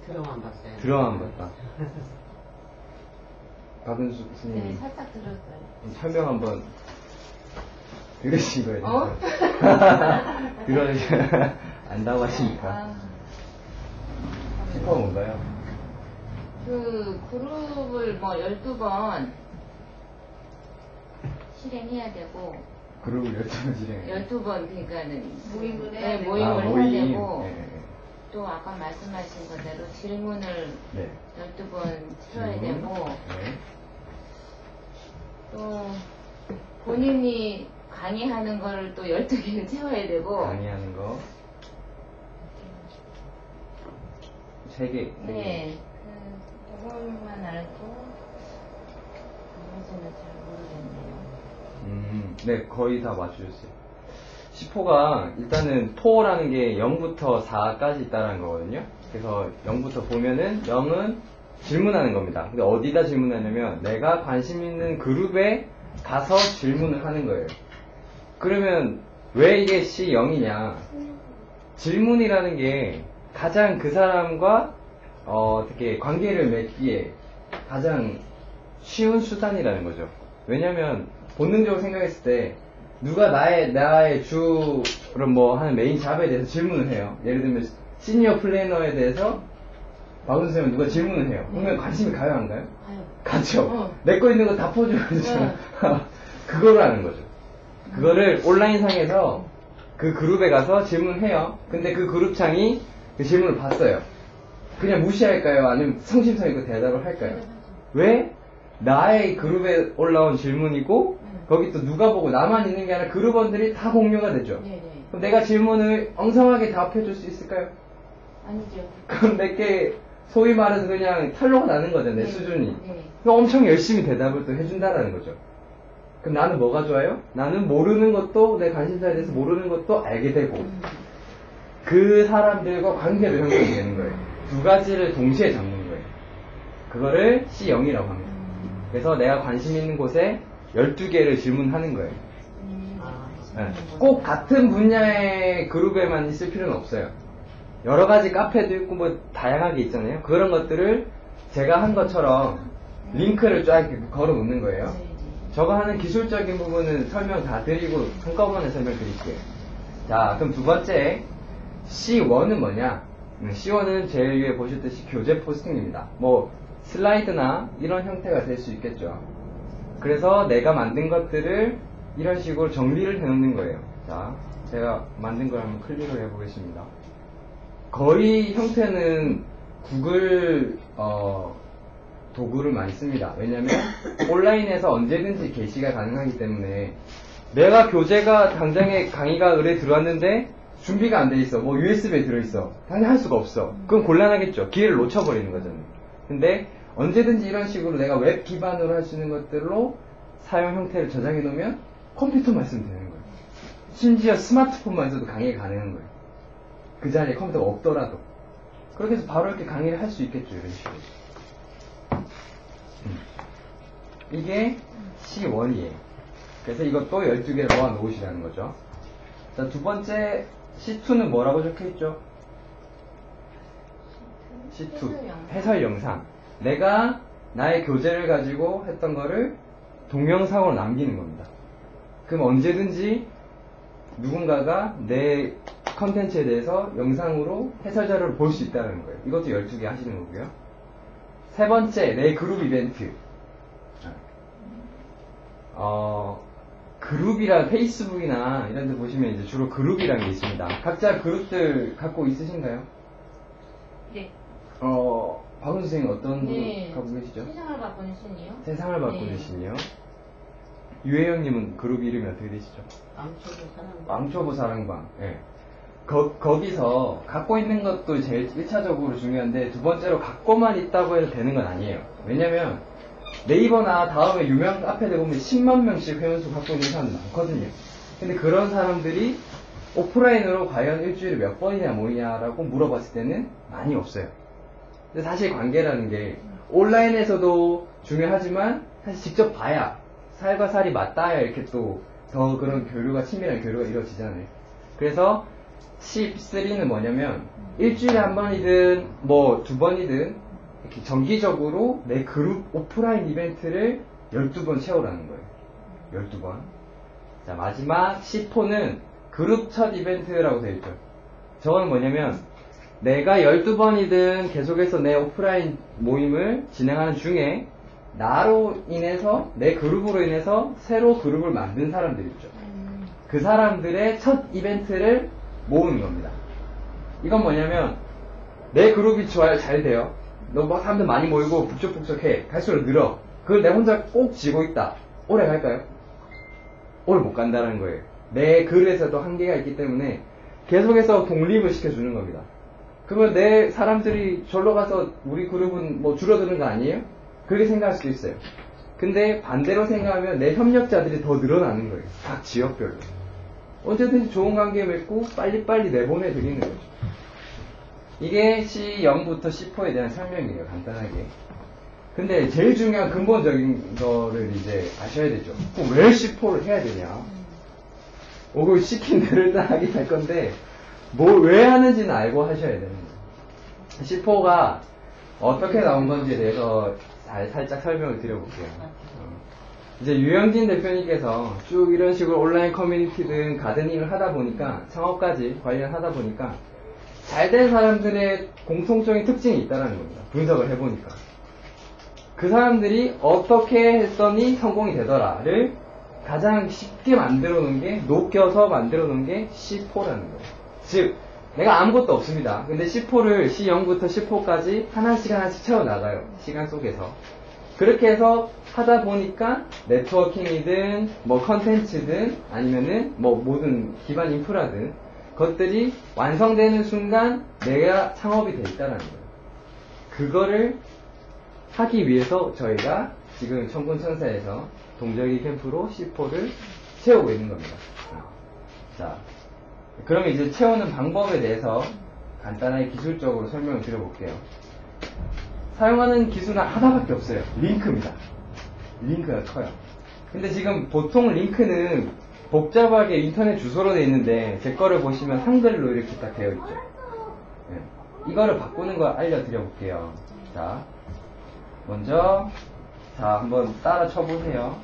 들어만 봤어요. 들어만 봤다. 박은수 네, 스님이 살짝 들었어요. 설명 한번 들으신 거예요? 어? 안다고 하시니까. 슈퍼 뭔가요? 그 그룹을 뭐 12번 실행해야 되고 그룹을 12번 진행해요. 12번 그러니까는 모임을 해야 네, 되고. 모임을 해야 모임. 되고 네. 또 아까 말씀하신 것대로 질문을 네. 12번 틀어야 질문. 되고 네. 또 본인이 강의하는 걸 또 12개를 채워야 되고 강의하는 거. 3개. 네, 그것만 알고 나머지는 잘 모르겠네요. 네, 거의 다 맞추셨어요. 10호가 일단은 토라는 게 0부터 4까지 있다는 거거든요. 그래서 0부터 보면은 0은 질문하는 겁니다. 근데 어디다 질문하냐면 내가 관심 있는 그룹에 가서 질문을 하는 거예요. 그러면 왜 이게 C0이냐? 질문이라는 게 가장 그 사람과 어떻게 관계를 맺기에 가장 쉬운 수단이라는 거죠. 왜냐면 본능적으로 생각했을 때 누가 나의 주 그런 뭐 하는 메인 잡에 대해서 질문을 해요. 예를 들면 시니어 플래너에 대해서 박은수 선생님 누가 질문을 해요. 그러면 관심이 가요 안 가요? 가죠. 내 거 있는 거 다 퍼줘야 되잖아. 그거를 하는 거죠. 그거를 온라인상에서 그 그룹에 가서 질문해요. 근데 그 그룹창이 그 질문을 봤어요. 그냥 무시할까요? 아니면 성심성 있고 대답을 할까요? 왜? 나의 그룹에 올라온 질문이고 거기 또 누가 보고 나만 있는 게 아니라 그룹원들이 다 공유가 되죠. 네네. 그럼 내가 질문을 엉성하게 답해줄 수 있을까요? 아니죠. 그럼 내게 소위 말해서 그냥 탈로가 나는 거잖아요. 내 수준이. 네. 그럼 엄청 열심히 대답을 또 해준다는 거죠. 그럼 나는 뭐가 좋아요? 나는 모르는 것도 내 관심사에 대해서 모르는 것도 알게 되고 그 사람들과 관계도 형성이 되는 거예요. 두 가지를 동시에 잡는 거예요. 그거를 C0이라고 합니다. 그래서 내가 관심 있는 곳에 12개를 질문하는 거예요. 네. 꼭 같은 분야의 그룹에만 있을 필요는 없어요. 여러 가지 카페도 있고 뭐 다양하게 있잖아요. 그런 것들을 제가 한 것처럼 링크를 쫙 이렇게 걸어 놓는 거예요. 저거 하는 기술적인 부분은 설명 다 드리고 한꺼번에 설명 드릴게요. 자, 그럼 두 번째 C1은 뭐냐? C1은 제일 위에 보셨듯이 교재 포스팅입니다. 뭐 슬라이드나 이런 형태가 될 수 있겠죠. 그래서 내가 만든 것들을 이런 식으로 정리를 해놓는 거예요. 자, 제가 만든 걸 한번 클릭을 해보겠습니다. 거의 형태는 구글 도구를 많이 씁니다. 왜냐면 온라인에서 언제든지 게시가 가능하기 때문에 내가 교재가 당장에 강의가 의뢰 들어왔는데 준비가 안 돼 있어. 뭐 USB에 들어있어. 당장 할 수가 없어. 그럼 곤란하겠죠. 기회를 놓쳐버리는 거잖아요. 근데 언제든지 이런 식으로 내가 웹 기반으로 할 수 있는 것들로 사용 형태를 저장해 놓으면 컴퓨터만 쓰면 되는 거예요. 심지어 스마트폰만 써도 강의가 가능한 거예요. 그 자리에 컴퓨터가 없더라도. 그렇게 해서 바로 이렇게 강의를 할 수 있겠죠. 이런 식으로. 이게 C1이에요. 그래서 이것도 12개를 모아 놓으시라는 거죠. 자, 두 번째 C2는 뭐라고 적혀 있죠? C2. 해설 영상. 내가 나의 교재를 가지고 했던 거를 동영상으로 남기는 겁니다. 그럼 언제든지 누군가가 내 컨텐츠에 대해서 영상으로 해설 자료를 볼 수 있다는 거예요. 이것도 12개 하시는 거고요. 세 번째, 내 그룹 이벤트. 그룹이랑 페이스북이나 이런 데 보시면 이제 주로 그룹이라는 게 있습니다. 각자 그룹들 갖고 있으신가요? 네. 박은수 선생님 어떤 네. 그룹 갖고 계시죠? 세상을 바꾸는 신이요? 세상을 바꾸는 신이요. 유혜영님은 그룹 이름이 어떻게 되시죠? 왕초보 사랑방. 예. 거기서 갖고 있는 것도 제일 1차적으로 중요한데 두 번째로 갖고만 있다고 해도 되는 건 아니에요. 왜냐면 네이버나 다음에 유명 카페들 보면 10만 명씩 회원수 갖고 있는 사람들 많거든요. 근데 그런 사람들이 오프라인으로 과연 일주일에 몇 번이나 모이냐라고 물어봤을 때는 많이 없어요. 근데 사실 관계라는 게 온라인에서도 중요하지만 사실 직접 봐야 살과 살이 맞닿아야 이렇게 또 더 그런 교류가 친밀한 교류가 이루어지잖아요. 그래서 C3는 뭐냐면 일주일에 한 번이든 뭐 두 번이든 이렇게 정기적으로 내 그룹 오프라인 이벤트를 12번 채우라는 거예요. 12번. 자, 마지막 C4는 그룹 첫 이벤트라고 되어 있죠. 저건 뭐냐면 내가 12번이든 계속해서 내 오프라인 모임을 진행하는 중에 나로 인해서 내 그룹으로 인해서 새로 그룹을 만든 사람들 있죠. 그 사람들의 첫 이벤트를 모으는 겁니다. 이건 뭐냐면 내 그룹이 좋아요, 잘 돼요. 너 막 사람들 많이 모이고 북적북적해. 갈수록 늘어. 그걸 내가 혼자 꼭 쥐고 있다. 오래 갈까요? 오래 못 간다는 거예요. 내 글에서도 한계가 있기 때문에 계속해서 독립을 시켜주는 겁니다. 그러면 내 사람들이 절로 가서 우리 그룹은 뭐 줄어드는 거 아니에요? 그렇게 생각할 수도 있어요. 근데 반대로 생각하면 내 협력자들이 더 늘어나는 거예요. 각 지역별로. 언제든지 좋은 관계 맺고 빨리빨리 내보내 드리는 거죠. 이게 C0부터 C4에 대한 설명이에요. 간단하게. 근데 제일 중요한 근본적인 거를 이제 아셔야 되죠. 그럼 왜 C4를 해야 되냐? 그 시킨 대로 일단 하긴 할 건데 뭐 왜 하는지는 알고 하셔야 되는 거예요. C4가 어떻게 나온 건지에 대해서 살짝 설명을 드려볼게요. 이제 유영진 대표님께서 쭉 이런 식으로 온라인 커뮤니티든 가드닝을 하다 보니까 창업까지 관련하다 보니까 잘된 사람들의 공통적인 특징이 있다는 겁니다. 분석을 해보니까 그 사람들이 어떻게 했더니 성공이 되더라를 가장 쉽게 만들어 놓은 게, 녹여서 만들어 놓은 게 C4라는 거예요. 즉 내가 아무것도 없습니다. 근데 C4를 C0부터 C4까지 하나씩 채워나가요. 시간 속에서. 그렇게 해서 하다 보니까 네트워킹이든 뭐 컨텐츠든 아니면은 뭐 모든 기반 인프라든 것들이 완성되는 순간 내가 창업이 돼 있다는 거예요. 그거를 하기 위해서 저희가 지금 청군천사에서 동절기 캠프로 C4를 채우고 있는 겁니다. 자, 그러면 이제 채우는 방법에 대해서 간단하게 기술적으로 설명을 드려볼게요. 사용하는 기술은 하나밖에 없어요. 링크입니다. 링크가 커요. 근데 지금 보통 링크는 복잡하게 인터넷 주소로 되어 있는데 제 거를 보시면 한글로 이렇게 딱 되어 있죠. 네. 이거를 바꾸는 거 알려드려볼게요. 자, 먼저 한번 따라 쳐보세요.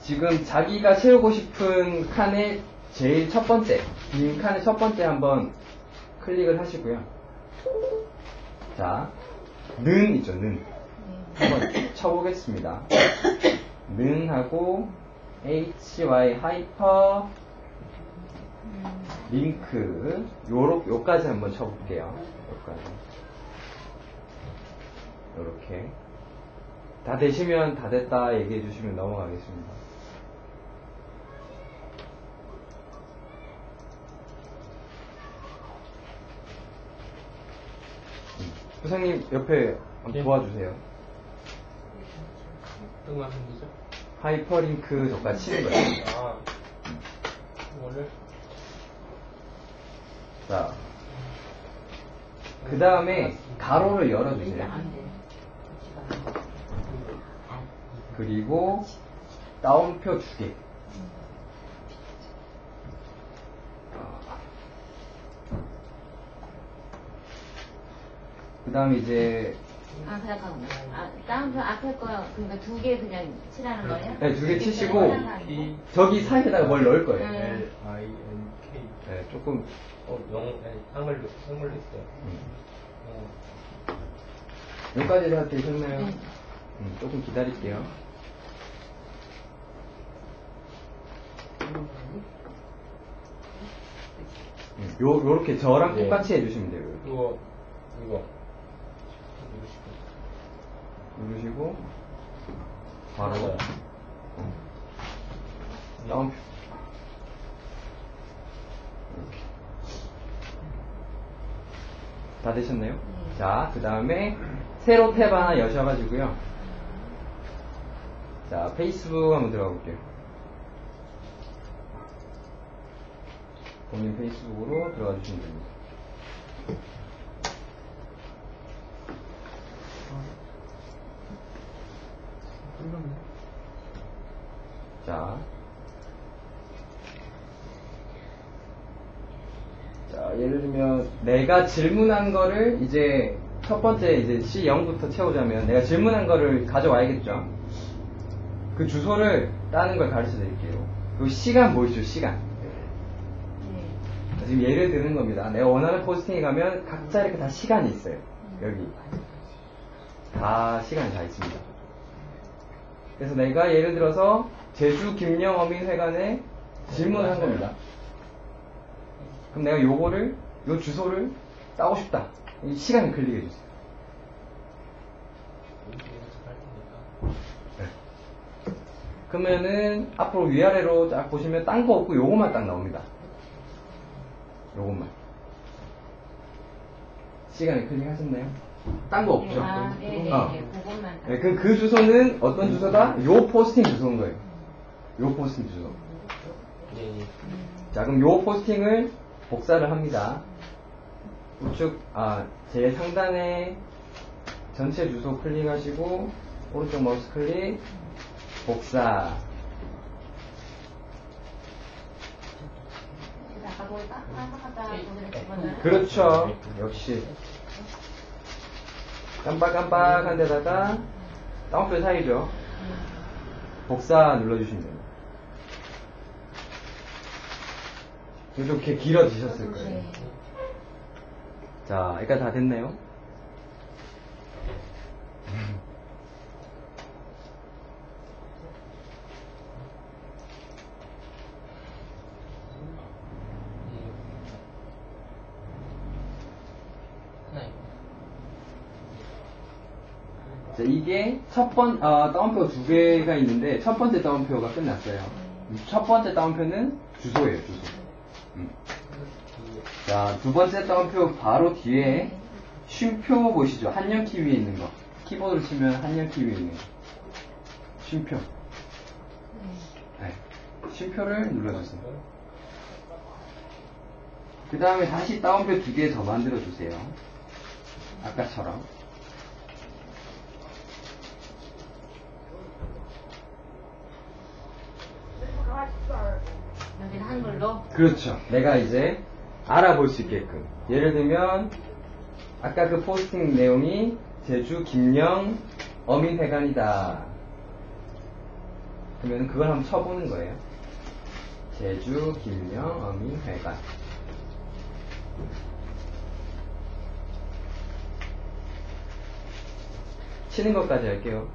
지금 자기가 채우고 싶은 칸의 제일 첫 번째, 빈 칸의 첫 번째 한번 클릭을 하시고요. 자, 는 있죠, 는. 한번 쳐보겠습니다. 는 하고 hy 하이퍼 링크 요까지 한번 쳐볼게요. 요까지. 요렇게. 다 되시면 다 됐다 얘기해 주시면 넘어가겠습니다. 부장님 옆에 한번 도와주세요. 어떤 거 하는 거죠? 하이퍼링크 저까지 치는 거예요. 아, 이거를? 자, 그 다음에 가로를 열어주세요. 그리고 따옴표 2개. 그 다음에 이제 잠깐만요. 다음표 앞에 거요. 그러니까 2개 그냥 치라는 거예요? 네, 2개 치시고 저기 사이에다가 뭘 넣을 거예요. L-I-N-K. 네, 조금 한글로 있어요. 여기까지 다 되셨나요? 네. 조금 기다릴게요. 요렇게 저랑 네. 똑같이 해주시면 돼요. 이거. 누르시고 바로 맞아요. 다음 다 되셨나요? 자, 그 다음에 새로 탭 하나 여셔가지고요. 자, 페이스북 한번 들어가 볼게요. 본인 페이스북으로 들어가 주시면 됩니다. 자, 내가 질문한 거를 이제 첫 번째 이제 C0부터 채우자면 내가 질문한 거를 가져와야겠죠. 그 주소를 따는 걸 가르쳐 드릴게요. 그 시간 보이죠? 시간. 네. 지금 예를 드는 겁니다. 내가 원하는 포스팅에 가면 각자 이렇게 다 시간이 있어요. 여기 다 시간이 다 있습니다. 그래서 내가 예를 들어서 제주 김영어민회관에 질문을 한 겁니다. 그럼 내가 요거를 요 주소를 따고 싶다. 이 시간을 클릭해 주세요. 네. 그러면은 앞으로 위아래로 쫙 보시면 딴 거 없고 요것만 딱 나옵니다. 요것만. 시간을 클릭하셨나요? 딴 거 없죠? 네네. 어. 그것만. 네, 그 주소는 어떤 주소다? 요 포스팅 주소인 거예요. 요 포스팅 주소. 예, 예. 자, 그럼 요 포스팅을 복사를 합니다. 우측, 제일 상단에 전체 주소 클릭하시고, 오른쪽 마우스 클릭, 복사. 아까 거기 깜빡하다 거기를 집어넣어요? 그렇죠. 역시. 깜빡깜빡한 데다가 다운표 사이죠. 복사 눌러주시면 됩니다. 이렇게 길어지셨을 거예요. 네. 자, 여기까지 다 됐네요. 자, 이게 다운표 두 개가 있는데, 첫 번째 다운표가 끝났어요. 첫 번째 다운표는 주소예요, 주소. 자, 두 번째 다운표 바로 뒤에 쉼표 보시죠? 한영키 위에 있는 거. 키보드를 치면 한영키 위에 있는 거. 쉼표. 네. 쉼표를 눌러주세요. 그 다음에 다시 다운표 두 개 더 만들어주세요. 아까처럼. 여기는 한글로? 그렇죠. 내가 이제 알아볼 수 있게끔. 예를 들면 아까 그 포스팅 내용이 제주 김영 어민회관이다. 그러면 그걸 한번 쳐보는 거예요. 제주 김영 어민회관. 치는 것까지 할게요.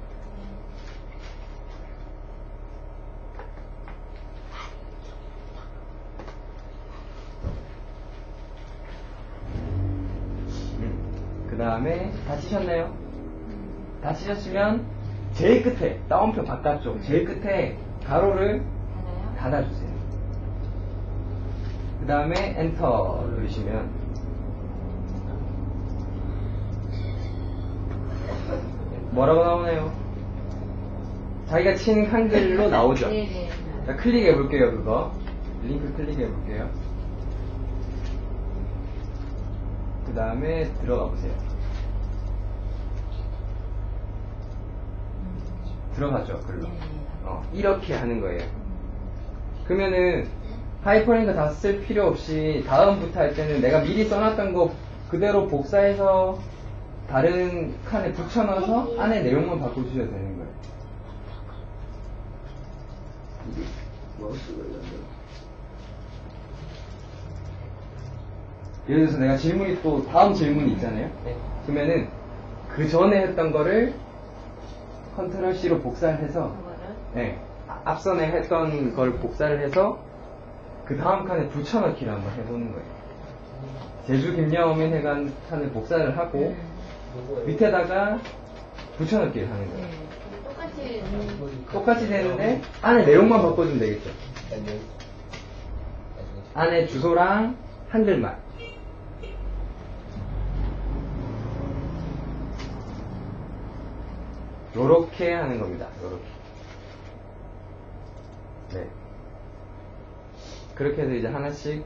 그 다음에 다 치셨나요? 다 치셨으면 제일 끝에 다운표 바깥쪽 제일 끝에 가로를 하나요? 닫아주세요. 그 다음에 엔터 누르시면 뭐라고 나오나요? 자기가 친 한글로 나오죠? 네네. 자, 클릭해 볼게요. 그거 링크 클릭해 볼게요. 그 다음에 들어가 보세요. 들어가죠, 글로. 이렇게 하는 거예요. 그러면은 하이퍼링크 다 쓸 필요 없이 다음부터 할 때는 내가 미리 써놨던 거 그대로 복사해서 다른 칸에 붙여넣어서 안에 내용만 바꿔주셔도 되는 거예요. 예를 들어서 내가 질문이 또 다음 질문이 있잖아요. 네. 그러면은 그 전에 했던 거를 컨트롤 C로 복사를 해서 그거를? 네, 앞선에 했던 걸 복사를 해서 그 다음 칸에 붙여넣기를 한번 해보는 거예요. 제주 김영어민회관 칸을 복사를 하고 밑에다가 붙여넣기를 하는 거예요. 똑같이. 똑같이 되는데 안에 내용만 바꿔주면 되겠죠. 안에 주소랑 한글만. 요렇게 하는 겁니다. 요렇게. 네. 그렇게 해서 이제 하나씩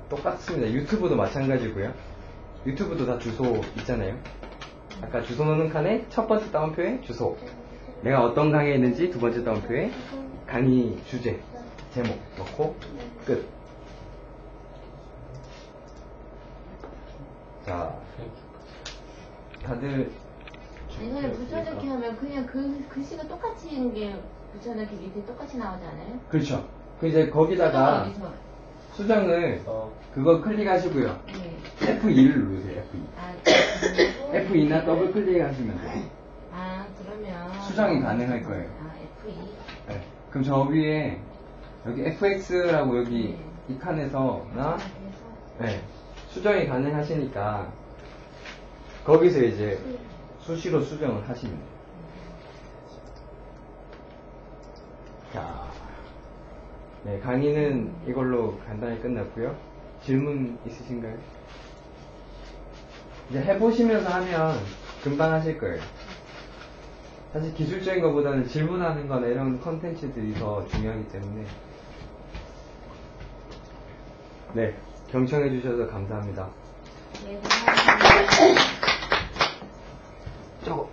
똑같습니다. 유튜브도 마찬가지고요. 유튜브도 다 주소 있잖아요. 아까 주소 넣는 칸에 첫 번째 다운표에 주소. 내가 어떤 강의에 있는지 두 번째 다운표에 강의 주제, 제목 넣고 끝. 자, 다들 아니 그냥 붙여넣기 하면 그냥 그 글씨가 똑같이 있는 게 붙여넣기 밑에 똑같이 나오지 않아요? 그렇죠. 그 이제 거기다가 어디서? 수정을 그거 클릭하시고요. 네. F2를 누르세요. F2. 아, F2나 더블 클릭하시면 돼요. 아 그러면 수정이 가능할 거예요. 아 F2. 네. 그럼 저 위에 여기 FX라고 여기 이 칸에서나 네, 수정이 가능하시니까 거기서 이제 수시로 수정을 하시면 돼요. 자, 네, 강의는 이걸로 간단히 끝났고요. 질문 있으신가요? 이제 해보시면서 하면 금방 하실 거예요. 사실 기술적인 것보다는 질문하는 거나 이런 컨텐츠들이 더 중요하기 때문에. 네, 경청해 주셔서 감사합니다. 네, 감사합니다. 저거